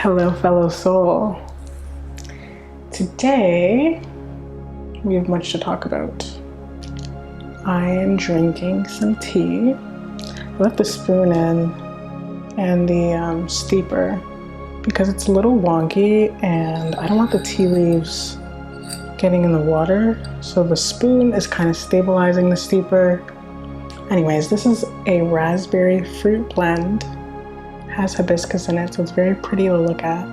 Hello, fellow soul. Today, we have much to talk about. I am drinking some tea. I left the spoon in and the steeper because it's a little wonky and I don't want the tea leaves getting in the water. So the spoon is kind of stabilizing the steeper. Anyways, this is a raspberry fruit blend. Has hibiscus in it, so it's very pretty to look at.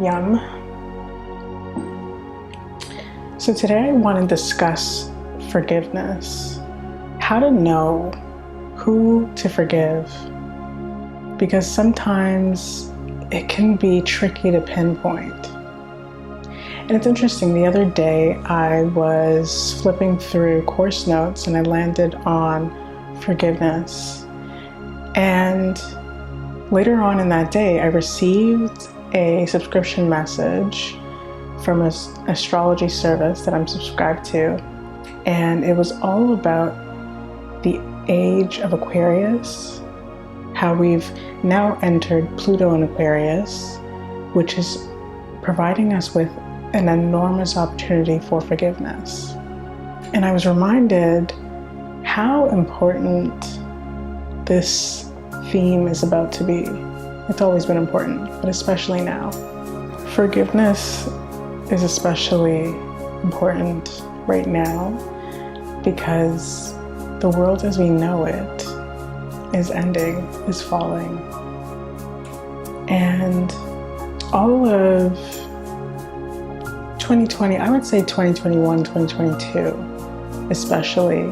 Yum. So today I want to discuss forgiveness. How to know who to forgive. Because sometimes it can be tricky to pinpoint. And it's interesting, the other day I was flipping through course notes and I landed on forgiveness. And later on in that day, I received a subscription message from an astrology service that I'm subscribed to. And it was all about the age of Aquarius, how we've now entered Pluto in Aquarius, which is providing us with an enormous opportunity for forgiveness. And I was reminded how important this theme is about to be. It's always been important, but especially now. Forgiveness is especially important right now because the world as we know it is ending, is falling. And all of 2020, I would say 2021, 2022, especially.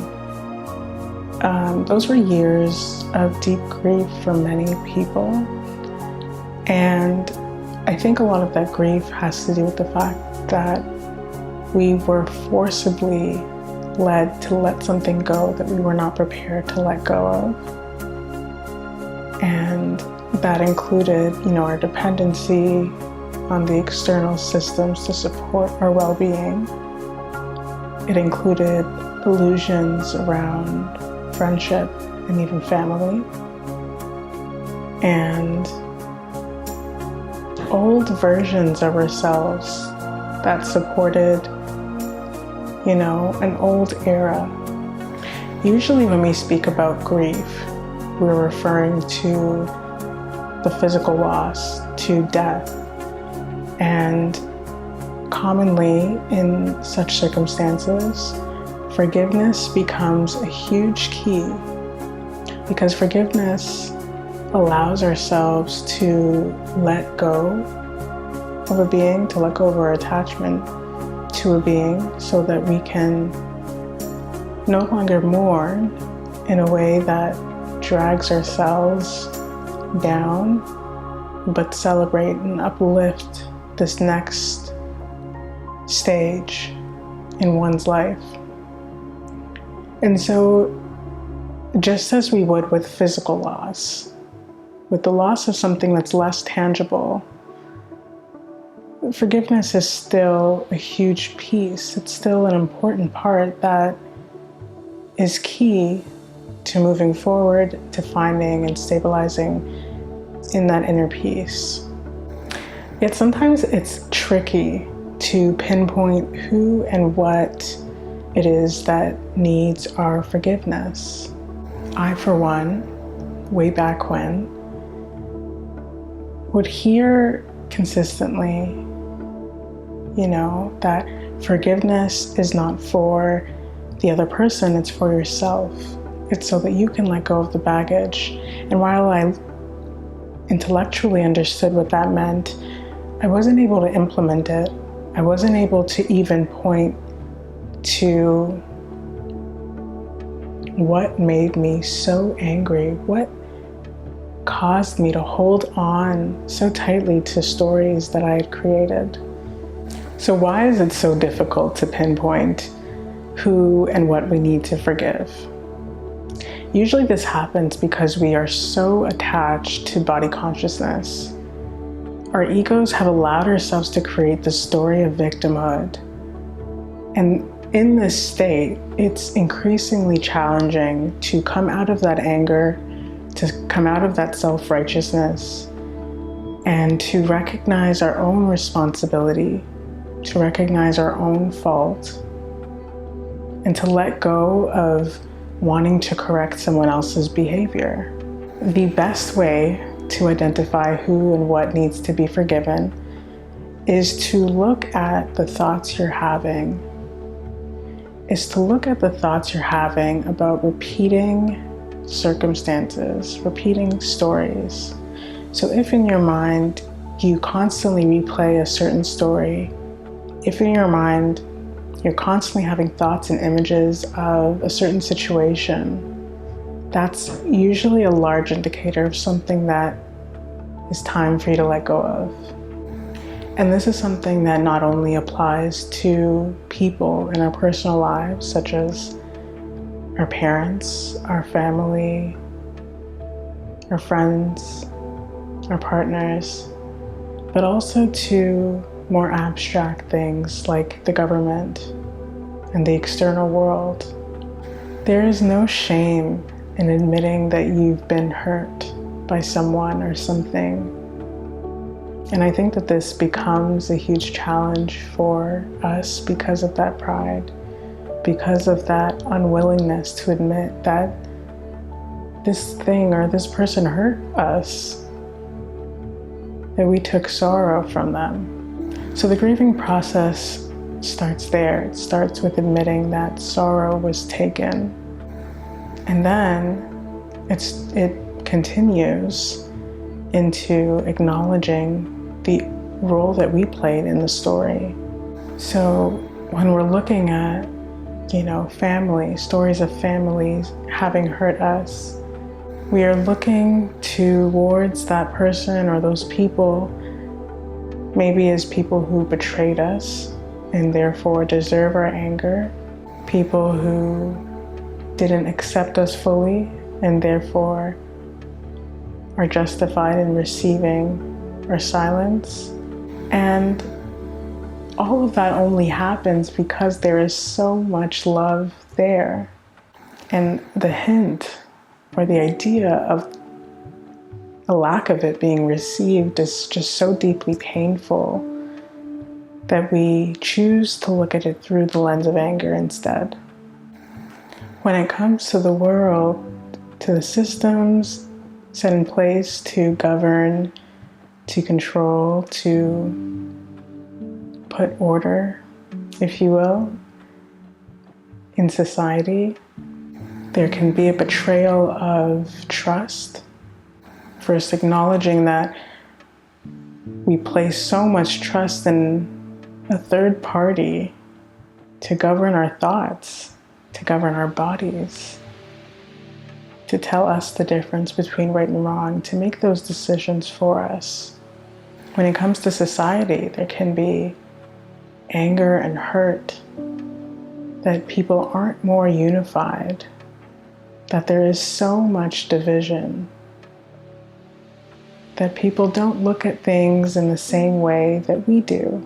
Those were years of deep grief for many people. And I think a lot of that grief has to do with the fact that we were forcibly led to let something go that we were not prepared to let go of. And that included, our dependency on the external systems to support our well-being. It included illusions around friendship and even family. And old versions of ourselves that supported, an old era. Usually when we speak about grief, we're referring to the physical loss, to death. And commonly in such circumstances, forgiveness becomes a huge key because forgiveness allows ourselves to let go of a being, to let go of our attachment to a being so that we can no longer mourn in a way that drags ourselves down, but celebrate and uplift this next stage in one's life. And so, just as we would with physical loss, with the loss of something that's less tangible, forgiveness is still a huge piece. It's still an important part that is key to moving forward, to finding and stabilizing in that inner peace. Yet sometimes it's tricky to pinpoint who and what it is that needs our forgiveness. I, for one, way back when, would hear consistently, that forgiveness is not for the other person, it's for yourself. It's so that you can let go of the baggage. And while I intellectually understood what that meant, I wasn't able to implement it. I wasn't able to even point to what made me so angry, what caused me to hold on so tightly to stories that I had created. So why is it so difficult to pinpoint who and what we need to forgive? Usually this happens because we are so attached to body consciousness. Our egos have allowed ourselves to create the story of victimhood. And in this state, it's increasingly challenging to come out of that anger, to come out of that self-righteousness, and to recognize our own responsibility, to recognize our own fault, and to let go of wanting to correct someone else's behavior. The best way to identify who and what needs to be forgiven is to look at the thoughts you're having, about repeating circumstances, repeating stories. So if in your mind you constantly replay a certain story, if in your mind you're constantly having thoughts and images of a certain situation, that's usually a large indicator of something that is time for you to let go of. And this is something that not only applies to people in our personal lives, such as our parents, our family, our friends, our partners, but also to more abstract things like the government and the external world. There is no shame in admitting that you've been hurt by someone or something. And I think that this becomes a huge challenge for us because of that pride, because of that unwillingness to admit that this thing or this person hurt us, that we took sorrow from them. So the grieving process starts there. It starts with admitting that sorrow was taken. And then it continues into acknowledging the role that we played in the story. So when we're looking at, family, stories of families having hurt us, we are looking towards that person or those people, maybe as people who betrayed us and therefore deserve our anger, people who didn't accept us fully and therefore are justified in receiving our silence. And all of that only happens because there is so much love there. And the hint or the idea of a lack of it being received is just so deeply painful that we choose to look at it through the lens of anger instead. When it comes to the world, to the systems set in place to govern, to control, to put order, if you will, in society, there can be a betrayal of trust. First, acknowledging that we place so much trust in a third party to govern our thoughts, to govern our bodies, to tell us the difference between right and wrong, to make those decisions for us. When it comes to society, there can be anger and hurt that people aren't more unified, that there is so much division, that people don't look at things in the same way that we do.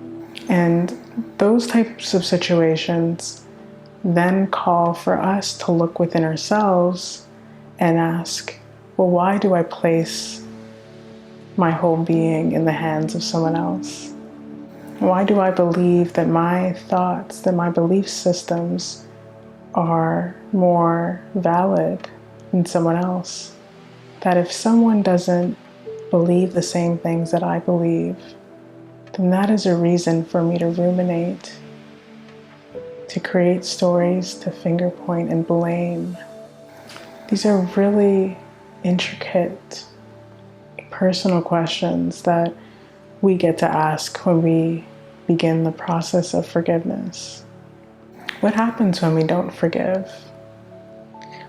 And those types of situations then call for us to look within ourselves and ask, well, why do I place my whole being in the hands of someone else? Why do I believe that my thoughts, that my belief systems are more valid than someone else? That if someone doesn't believe the same things that I believe, then that is a reason for me to ruminate, to create stories, to finger point and blame. These are really intricate, personal questions that we get to ask when we begin the process of forgiveness. What happens when we don't forgive?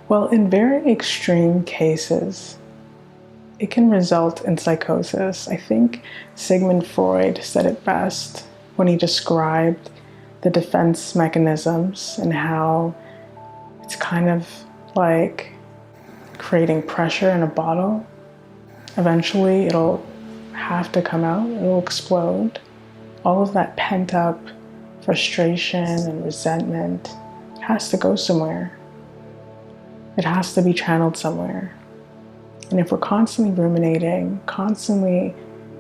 Well, in very extreme cases, it can result in psychosis. I think Sigmund Freud said it best when he described the defense mechanisms and how it's kind of like creating pressure in a bottle. Eventually, it'll have to come out, it'll explode. All of that pent up frustration and resentment has to go somewhere. It has to be channeled somewhere. And if we're constantly ruminating, constantly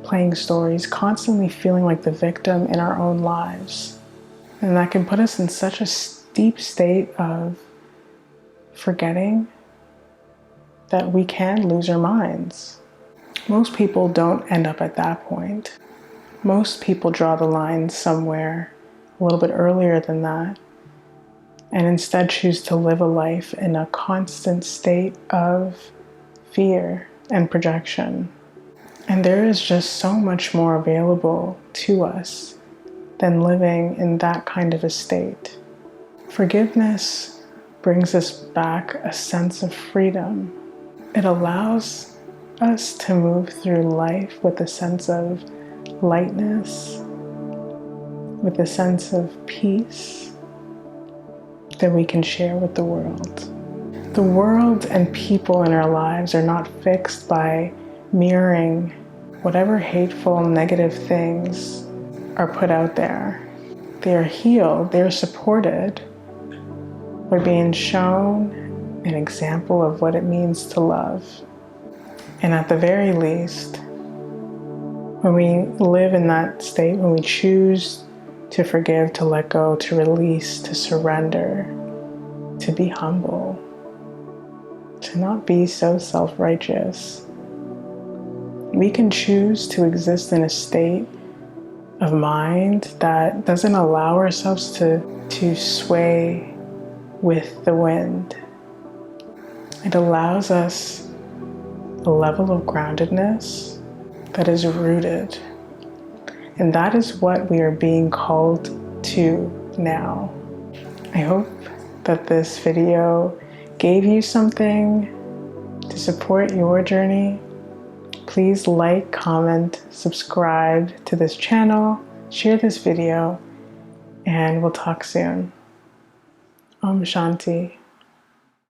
playing stories, constantly feeling like the victim in our own lives, then that can put us in such a deep state of forgetting that we can lose our minds. Most people don't end up at that point. Most people draw the line somewhere a little bit earlier than that, and instead choose to live a life in a constant state of fear and projection. And there is just so much more available to us than living in that kind of a state. Forgiveness brings us back a sense of freedom. It allows us to move through life with a sense of lightness, with a sense of peace that we can share with the world. The world and people in our lives are not fixed by mirroring whatever hateful, negative things are put out there. They are healed, they are supported by being shown an example of what it means to love. And at the very least, when we live in that state, when we choose to forgive, to let go, to release, to surrender, to be humble, to not be so self-righteous, we can choose to exist in a state of mind that doesn't allow ourselves to sway with the wind. It allows us a level of groundedness that is rooted. And that is what we are being called to now. I hope that this video gave you something to support your journey. Please like, comment, subscribe to this channel, share this video, and we'll talk soon. Om Shanti.